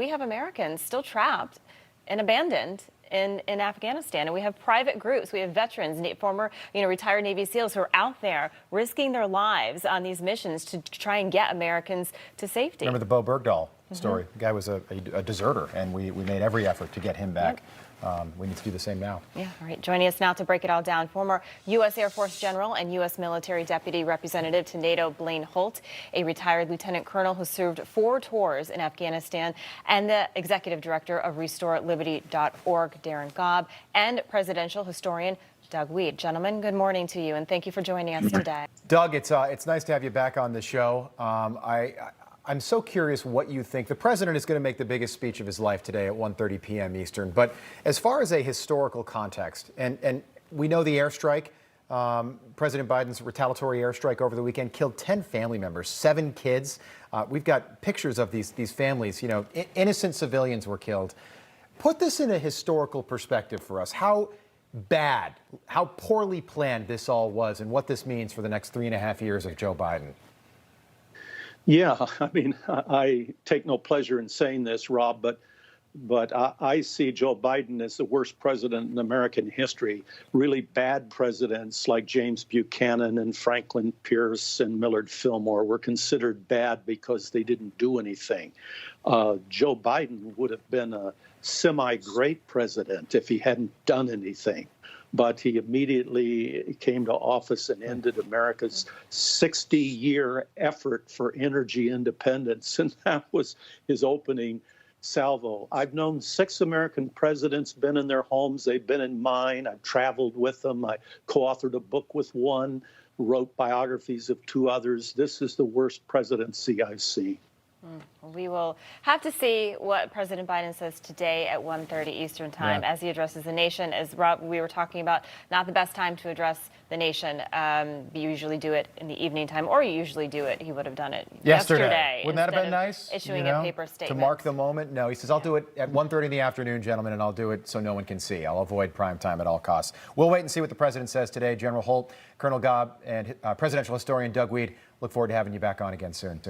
We have Americans still trapped and abandoned in Afghanistan, and we have private groups, we have veterans, former retired Navy SEALs who are out there risking their lives on these missions to try and get Americans to safety. Remember the Bo Bergdahl story? The guy was a deserter, and we made every effort to get him back. Yep. We need to do the same now. Yeah, all right. Joining us now to break it all down, former U.S. Air Force General and U.S. Military Deputy Representative to NATO Blaine Holt, a retired Lieutenant Colonel who served 4 tours in Afghanistan, and the Executive Director of RestoreLiberty.org, Darren Gobb, and Presidential Historian Doug Weed. Gentlemen, good morning to you, and thank you for joining us today. Doug, it's nice to have you back on the show. I'm so curious what you think. The president is going to make the biggest speech of his life today at 1:30 p.m. Eastern. But as far as a historical context, and we know the airstrike, President Biden's retaliatory airstrike over the weekend killed 10 family members, 7 kids. We've got pictures of these families. Innocent civilians were killed. Put this in a historical perspective for us. How bad, how poorly planned this all was, and what this means for the next 3.5 years of Joe Biden. Yeah, I mean, I take no pleasure in saying this, Rob, but I see Joe Biden as the worst president in American history. Really bad presidents like James Buchanan and Franklin Pierce and Millard Fillmore were considered bad because they didn't do anything. Joe Biden would have been a semi-great president if he hadn't done anything. But he immediately came to office and ended America's 60-year effort for energy independence. And that was his opening salvo. I've known 6 American presidents, been in their homes. They've been in mine. I've traveled with them. I co-authored a book with one, wrote biographies of 2 others. This is the worst presidency I've seen. We will have to see what President Biden says today at 1:30 Eastern time as he addresses the nation. As Rob, we were talking about, not the best time to address the nation. You usually do it in the evening time, or you usually do it. He would have done it yesterday. Wouldn't that have been nice? Issuing a paper statement. To mark the moment? No, he says, I'll do it at 1:30 in the afternoon, gentlemen, and I'll do it so no one can see. I'll avoid prime time at all costs. We'll wait and see what the president says today. General Holt, Colonel Gobb, and presidential historian Doug Weed. Look forward to having you back on again soon.